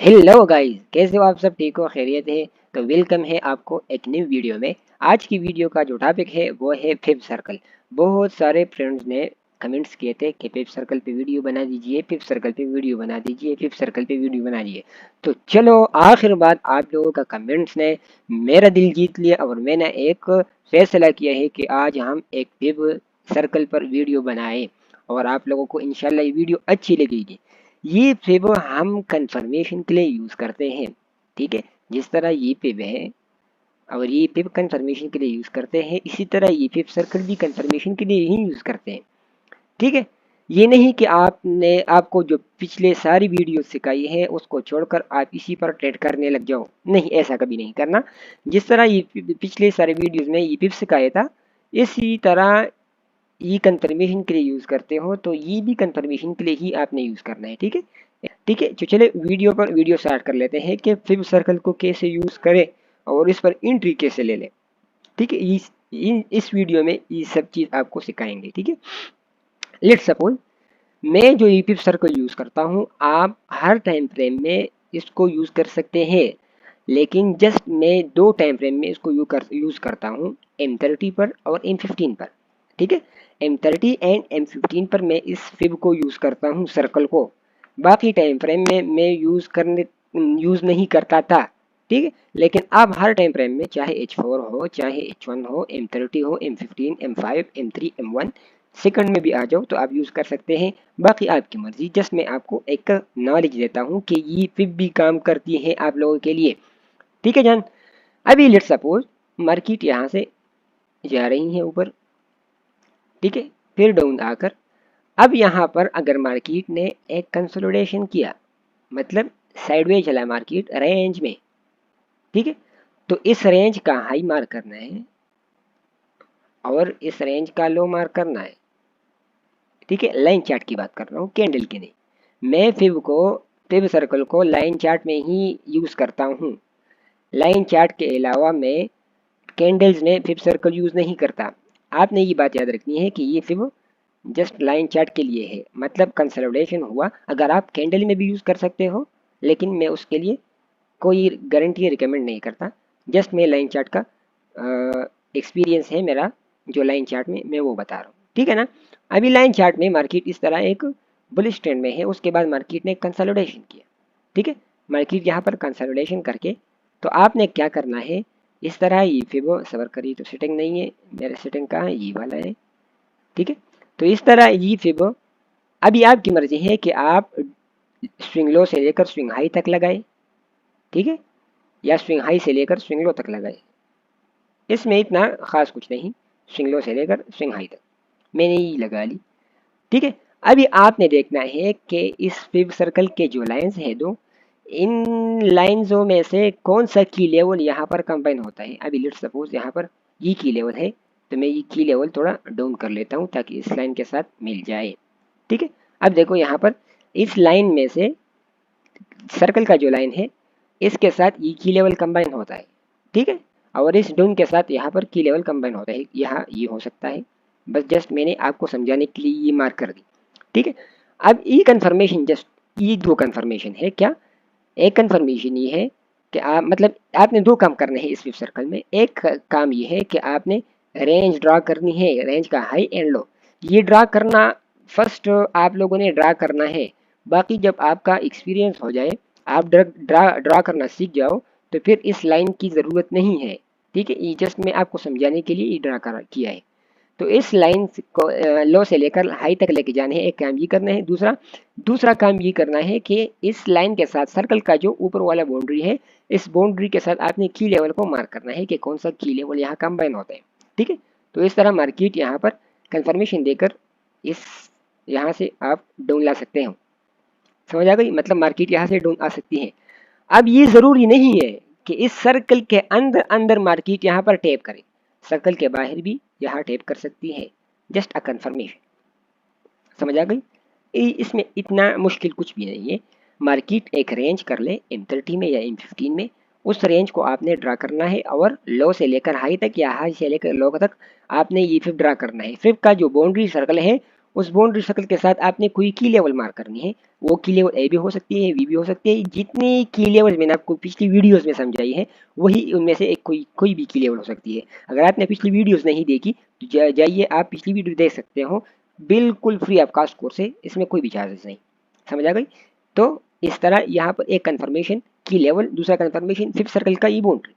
Hello guys, कैसे हो आप सब? ठीक हो? खैरियत है? तो वेलकम है आपको एक न्यू वीडियो में। आज की वीडियो का जो टॉपिक है वो है फिफ्थ सर्कल। बहुत सारे फ्रेंड्स ने कमेंट्स किए थे कि फिफ्थ सर्कल पे वीडियो बना दीजिए, फिफ्थ सर्कल पे वीडियो बना दीजिए, फिफ्थ सर्कल पे वीडियो बना दीजिए। तो चलो, आखिर बात आप लोगों का कमेंट्स ने मेरा दिल जीत लिया और मैंने एक फैसला किया है कि आज हम एक फिफ्थ सर्कल पर वीडियो बनाए और आप लोगों को इंशाल्लाह ये वीडियो अच्छी लगेगी। ये फिब हम कंफर्मेशन के लिए यूज करते हैं, ठीक है। जिस तरह ये फिब है और ये फिब कंफर्मेशन के लिए यूज करते हैं, इसी तरह ये फिब सर्कल भी कंफर्मेशन के लिए ही यूज करते हैं, ठीक है। ये नहीं कि आपने आपको जो पिछले सारी वीडियो सिखाई है उसको छोड़कर आप इसी पर ट्रेड करने लग जाओ, नहीं, ऐसा कभी नहीं करना। जिस तरह ये पिछले सारे वीडियोस में ये फिब सिखाया था, इसी तरह ये कंफर्मेशन के लिए यूज करते हो तो ये भी कंफर्मेशन के लिए ही आपने यूज करना है, ठीक है। ठीक है, तो चले वीडियो स्टार्ट कर लेते हैं कि फिब सर्कल को कैसे यूज करें और इस पर एंट्री कैसे ले लें, ठीक है। इस वीडियो में ये सब चीज आपको सिखाएंगे, ठीक है। लेट्स सपोज मैं जो ये फिब सर्कल यूज करता हूँ, आप हर टाइम फ्रेम में इसको यूज कर सकते हैं, लेकिन जस्ट मैं दो टाइम फ्रेम में इसको यूज करता हूँ, M30 पर और M15 पर, ठीक है। M30 एंड M15 पर मैं इस फिब को यूज करता हूँ, सर्कल को। बाकी टाइम फ्रेम में मैं यूज नहीं करता था, ठीक है। लेकिन अब हर टाइम फ्रेम में चाहे H4 हो, चाहे H1 हो, M30 हो, M15, M5, M3, M1, second में भी आ जाओ तो आप यूज कर सकते हैं। बाकी आपकी मर्जी, जस्ट मैं आपको एक नॉलेज देता हूँ कि ये फिब भी काम करती है आप लोगों के लिए, ठीक है जान। अभी लेट्स सपोज मार्केट यहाँ से जा रही है ऊपर, ठीक है, फिर डाउन आकर अब यहाँ पर अगर मार्केट ने एक कंसोलिडेशन किया, मतलब साइडवेज चला मार्केट रेंज में, ठीक है, तो इस रेंज का हाई मार्क करना है और इस रेंज का लो मार्क करना है, ठीक है। लाइन चार्ट की बात कर रहा हूँ, कैंडल की नहीं। मैं फिब सर्कल को लाइन चार्ट में ही यूज करता हूँ। लाइन चार्ट के अलावा मैं कैंडल्स में फिब सर्कल यूज नहीं करता। आपने ये बात याद रखनी है कि ये फिब जस्ट लाइन चार्ट के लिए है, मतलब कंसोलिडेशन हुआ, अगर आप कैंडल में भी यूज कर सकते हो, लेकिन मैं उसके लिए कोई गारंटी रिकमेंड नहीं करता। जस्ट मैं लाइन चार्ट का एक्सपीरियंस है मेरा, जो लाइन चार्ट में मैं वो बता रहा हूँ, ठीक है ना। अभी लाइन चार्ट में मार्केट इस तरह एक बुलिश ट्रेंड में है, उसके बाद मार्केट ने कंसोलिडेशन किया, ठीक है। मार्केट यहाँ पर कंसोलिडेशन करके तो आपने क्या करना है, इस तरह ये फिबो सबर करी तो सेटिंग नहीं है, मेरा सेटिंग कहाँ है, ये वाला है, ठीक है। तो इस तरह ये फिबो, अभी आपकी मर्जी है कि आप स्विंग लो से लेकर स्विंग हाई तक लगाए, ठीक है, या स्विंग हाई से लेकर स्विंग लो तक लगाए। इसमें इतना खास कुछ नहीं, स्विंग लो से लेकर स्विंग हाई तक मैंने ये लगा ली, ठीक है। अभी आपने देखना है कि इस फिब सर्कल के जो लाइंस है दो, इन लाइंसों में से कौन सा की लेवल यहाँ पर कंबाइन होता है। अभी लेट्स सपोज यहाँ पर ये की लेवल है, तो मैं ये की लेवल थोड़ा डाउन कर लेता हूँ ताकि इस लाइन के साथ मिल जाए, ठीक है। अब देखो यहाँ पर इस लाइन में से सर्कल का जो लाइन है इसके साथ ये की लेवल कंबाइन होता है, ठीक है। और इस डाउन के साथ यहाँ पर की लेवल कंबाइन होता है, यहाँ ये हो सकता है। बस जस्ट मैंने आपको समझाने के लिए ये मार्क कर दी, ठीक है। अब ये कंफर्मेशन, जस्ट ये दो कंफर्मेशन है क्या। एक कंफर्मेशन ये है कि आप, मतलब आपने दो काम करने हैं इस वेब सर्कल में। एक काम ये है कि आपने रेंज ड्रा करनी है, रेंज का हाई एंड लो, ये ड्रा करना फर्स्ट आप लोगों ने ड्रा करना है। बाकी जब आपका एक्सपीरियंस हो जाए, आप ड्रा ड्रा करना सीख जाओ, तो फिर इस लाइन की ज़रूरत नहीं है, ठीक है। ये जस्ट मैं आपको समझाने के लिए ये ड्रा कर किया है। तो इस लाइन को लो से लेकर हाई तक लेके जाने हैं, एक काम ये करना है। दूसरा दूसरा काम ये करना है कि इस लाइन के साथ सर्कल का जो ऊपर वाला बाउंड्री है, इस बाउंड्री के साथ आपने की लेवल को मार्क करना है कि कौन सा की लेवल यहाँ कंबाइन होता है, ठीक है। तो इस तरह मार्केट यहाँ पर कंफर्मेशन देकर इस यहाँ से आप डाउन ला सकते हो, समझ आ गई, मतलब मार्केट यहाँ से डाउन आ सकती है। अब ये जरूरी नहीं है कि इस सर्कल के अंदर अंदर मार्केट यहाँ पर टैप करे, सर्कल के बाहर भी यहाँ टैप कर सकती है, जस्ट अ कंफर्मेशन, समझ आ गई। इसमें इतना मुश्किल कुछ भी नहीं है। मार्केट एक रेंज कर ले M30 में या M15 में, उस रेंज को आपने ड्रा करना है और लो से लेकर हाई तक या हाई से लेकर लो तक आपने ये फिर ड्रा करना है। फिर का जो बाउंड्री सर्कल है उस बाउंड्री सर्कल के साथ आपने कोई की लेवल मार्क करनी है। वो की लेवल ए भी हो सकती है, बी भी हो सकती है। जितनी की लेवल मैंने आपको पिछली वीडियोस में समझाई है वही उनमें से एक कोई भी की लेवल हो सकती है। अगर आपने पिछली वीडियोस नहीं देखी तो जाइए आप पिछली वीडियो देख सकते हो, बिल्कुल फ्री ऑफ कॉस्ट कोर्स है, इसमें कोई भी चार्जेस नहीं। समझ आ गई? तो इस तरह यहाँ पर एक कंफर्मेशन की लेवल, दूसरा कंफर्मेशन फिफ्थ सर्कल का ई बाउंड्री।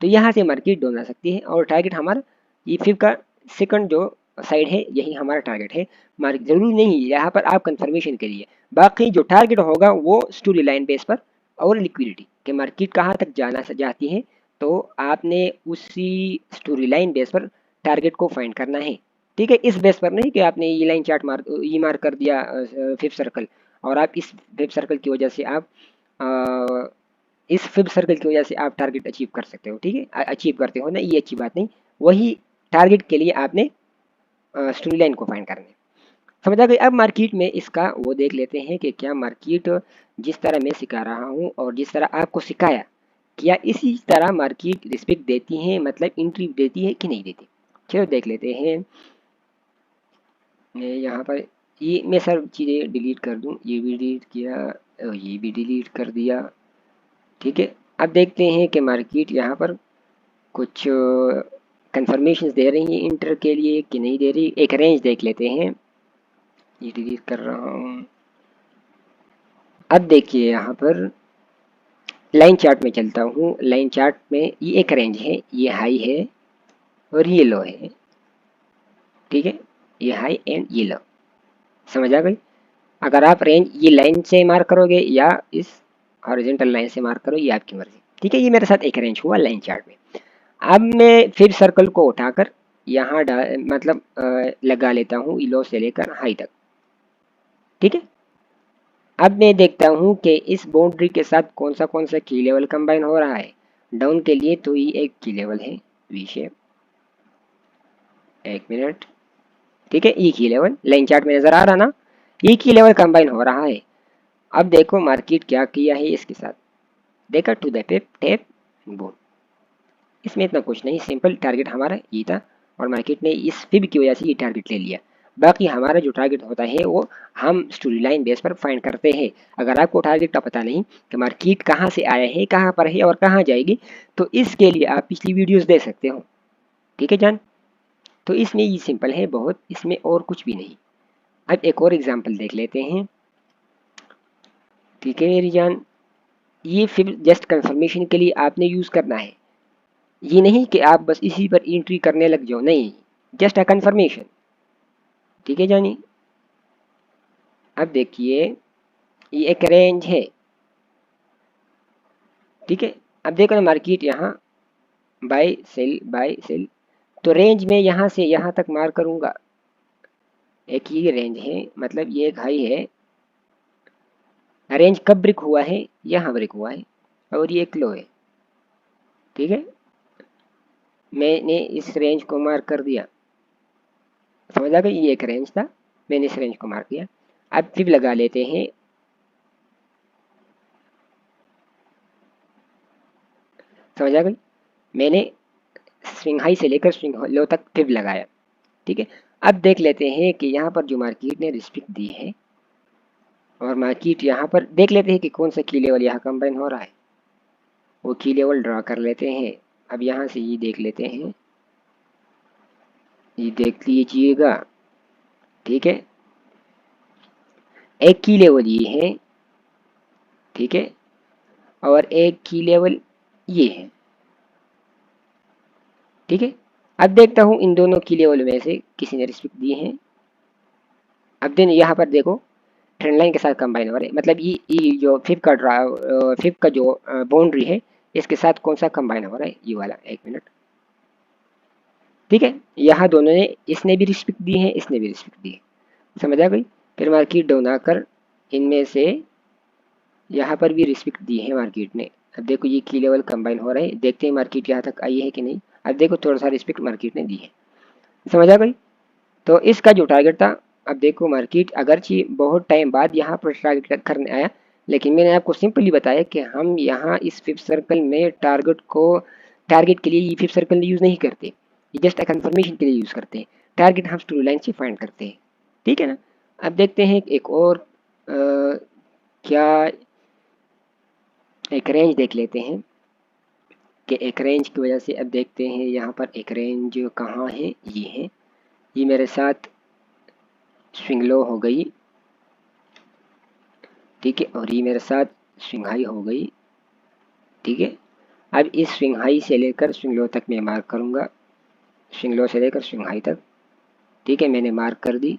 तो यहाँ से मार्केट डाउन आ सकती है और टारगेट हमारा ये फिफ्थ का सेकंड जो साइड है यही हमारा टारगेट है। मार्केट जरूरी नहीं है यहाँ पर आप कंफर्मेशन के लिए, बाकी जो टारगेट होगा वो स्टोरी लाइन बेस पर और लिक्विडिटी के मार्केट कहाँ तक जाना जाती है, तो आपने उसी स्टोरी लाइन बेस पर टारगेट को फाइंड करना है। ठीक है, इस बेस पर नहीं कि आपने ये लाइन चार्ट मार्क कर दिया फिफ्थ सर्कल, और आप इस फिफ्थ सर्कल की वजह से आप इस फिफ्थ सर्कल की वजह से आप टारगेट अचीव कर सकते हो। ठीक है, अचीव करते हो ना, ये अच्छी बात नहीं। वही टारगेट के लिए आपने स्टोरी लाइन को फाइंड करना है। समझ आ गई? अब मार्केट में इसका वो देख लेते हैं कि क्या मार्केट जिस तरह मैं सिखा रहा हूँ और जिस तरह आपको सिखाया, क्या इसी तरह मार्केट रिस्पेक्ट देती है, मतलब एंट्री देती है कि नहीं देती। चलो देख लेते हैं। मैं यहाँ पर ये मैं सब चीज़ें डिलीट कर दूँ, ये भी डिलीट किया और ये भी डिलीट कर दिया। ठीक है, अब देखते हैं कि मार्केट यहाँ पर कुछ कंफर्मेशन दे रही है इंटर के लिए कि नहीं दे रही। एक रेंज देख लेते हैं, ये डिलीट कर रहा हूँ। अब देखिए यहाँ पर लाइन चार्ट में चलता हूँ। लाइन चार्ट में ये एक रेंज है, ये हाई है और ये लो है। ठीक है, ये हाई एंड ये लो। समझ आ गई? अगर आप रेंज ये लाइन से मार्क करोगे या इस हॉरिजॉन्टल लाइन से मार्क करो, ये आपकी मर्जी। ठीक है, ये मेरे साथ एक रेंज हुआ लाइन चार्ट में। अब मैं फिर सर्कल को उठाकर यहाँ मतलब लगा लेता हूँ लो से लेकर हाई तक। ठीक है, अब मैं देखता हूँ कि इस बाउंड्री के साथ कौन सा की लेवल कंबाइन हो रहा है। डाउन के लिए तो ये एक की लेवल है वी शेप। एक मिनट। ठीक है, ये की लेवल लाइन चार्ट में नजर आ रहा ना, ये की लेवल कंबाइन हो रहा है। अब देखो मार्केट क्या किया है इसके साथ, देखा to the tape tape bone. इसमें इतना कुछ नहीं, सिंपल टारगेट हमारा ये था और मार्केट ने इस फिब की वजह से ये टारगेट ले लिया। बाकी हमारा जो टारगेट होता है वो हम स्टोरी लाइन बेस पर फाइंड करते हैं। अगर आपको टारगेट का पता नहीं कि मार्केट कहाँ से आया है, कहाँ पर है और कहाँ जाएगी, तो इसके लिए आप पिछली वीडियोस देख सकते हो। ठीक है जान, तो इसमें ये सिंपल है बहुत, इसमें और कुछ भी नहीं। अब एक और एग्जाम्पल देख लेते हैं। ठीक है मेरी जान, ये फिर जस्ट कंफर्मेशन के लिए आपने यूज़ करना है, ये नहीं कि आप बस इसी पर एंट्री करने लग जाओ, नहीं, जस्ट अ कंफर्मेशन। ठीक है जानी, अब देखिए ये एक रेंज है। ठीक है, अब देखो ना मार्केट यहाँ बाय सेल, तो रेंज में यहाँ से यहाँ तक मार करूंगा। एक ये रेंज है, मतलब ये एक हाई है। रेंज कब ब्रेक हुआ है, यहाँ ब्रेक हुआ है और ये एक लो है। ठीक है, मैंने इस रेंज को मार्क कर दिया। समझ आ गई? ये एक रेंज था, मैंने इस रेंज को मार्क किया। अब फिर लगा लेते हैं। समझ आ गई? मैंने स्विंग हाई से लेकर स्विंग लो तक फिर लगाया। ठीक है, अब देख लेते हैं कि यहाँ पर जो मार्केट ने रिस्पेक्ट दी है, और मार्केट यहाँ पर देख लेते हैं कि कौन सा की लेवल यहाँ कंबाइन हो रहा है, वो की लेवल ड्रा कर लेते हैं। अब यहाँ से ये देख लेते हैं, ये देख लीजिएगा। ठीक है, एक की लेवल ये है। ठीक है, और एक की लेवल ये है। ठीक है, अब देखता हूँ इन दोनों की लेवल में से किसी ने रिस्पेक्ट दी है। अब दिन यहाँ पर देखो ट्रेंड लाइन के साथ कंबाइन हो रहे, मतलब ये जो फिफ्थ का जो बाउंड्री है इसके साथ कौन सा कंबाइन हो रहा है, ये वाला। एक मिनट। ठीक है, यहाँ दोनों ने, इसने भी रिस्पेक्ट दी है, इसने भी रिस्पेक्ट दी है। समझ आ गई? फिर मार्केट डाउन आकर इनमें से यहाँ पर भी रिस्पेक्ट दी है मार्केट ने। अब देखो ये की लेवल कंबाइन हो रहे हैं, देखते हैं मार्केट यहाँ तक आई है कि नहीं। अब देखो थोड़ा सा रिस्पेक्ट मार्केट ने दी है। समझ आ गई? तो इसका जो टारगेट था, अब देखो मार्केट अगरचे बहुत टाइम बाद यहाँ पर टारगेट करने आया, लेकिन मैंने आपको सिंपली बताया कि हम यहाँ इस फिफ्थ सर्कल में टारगेट के लिए ये फिफ्थ सर्कल यूज़ नहीं करते, ये जस्ट कंफर्मेशन के लिए यूज़ करते हैं। टारगेट हम स्टोरी लाइन से फाइंड करते हैं। ठीक है ना। अब देखते हैं एक और क्या एक रेंज देख लेते हैं कि एक रेंज की वजह से अब देखते हैं यहाँ पर एक रेंज कहाँ है, ये है, ये मेरे साथ स्विंग लो हो गई, ठीक है, और ये मेरे साथ स्विंग हाई हो गई, ठीक है। अब इस स्विंग हाई से लेकर स्विंग लो तक मैं मार्क करूँगा, स्विंग लो से लेकर स्विंग हाई तक, ठीक है, मैंने मार्क कर दी।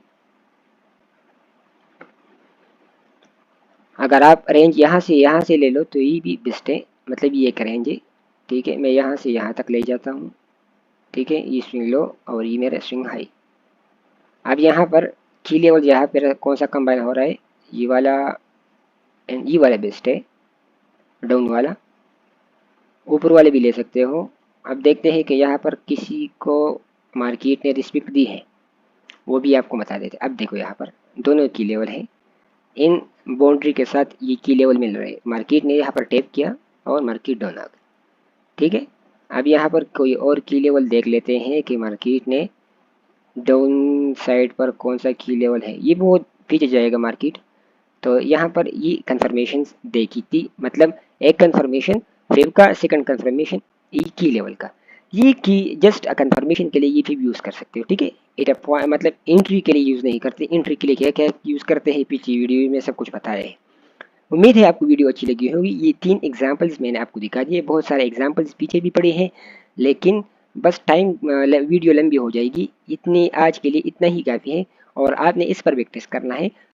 अगर आप रेंज यहाँ से ले लो तो ये भी बेस्ट है, मतलब ये एक रेंज है, ठीक है। मैं यहाँ से यहाँ तक ले जाता हूँ, ठीक है, ये स्विंग लो और ये मेरा स्विंग हाई। अब यहाँ पर की लेवल यहाँ पर कौन सा कंबाइन हो रहा है, ये वाला एंड ये वाला बेस्ट है, डाउन वाला, ऊपर वाले भी ले सकते हो। अब देखते हैं कि यहाँ पर किसी को मार्केट ने रिस्पेक्ट दी है, वो भी आपको बता देते। अब देखो यहाँ पर दोनों की लेवल है, इन बाउंड्री के साथ ये की लेवल मिल रहे हैं, मार्केट ने यहाँ पर टैप किया और मार्केट डाउन आ गई, ठीक है। अब यहाँ पर कोई और की लेवल देख लेते हैं कि मार्केट ने डाउन साइड पर कौन सा की लेवल है, ये बहुत पीछे जाएगा मार्केट, तो यहाँ पर ये कंफर्मेशन देखी थी, मतलब एक कंफर्मेशन वेब का, सेकंड कंफर्मेशन ई की लेवल का, ये की जस्ट कंफर्मेशन के लिए ये भी यूज़ कर सकते हो, ठीक है। इट मतलब एंट्री के लिए यूज़ नहीं करते, एंट्री के लिए क्या क्या यूज़ करते हैं पीछे वीडियो में सब कुछ बताया है। उम्मीद है आपको वीडियो अच्छी लगी होगी। ये 3 एग्जांपल्स मैंने आपको दिखा दिए, बहुत सारे एग्जांपल्स पीछे भी पड़े हैं, लेकिन बस टाइम वीडियो लंबी हो जाएगी, इतनी आज के लिए इतना ही काफ़ी है और आपने इस पर प्रैक्टिस करना है।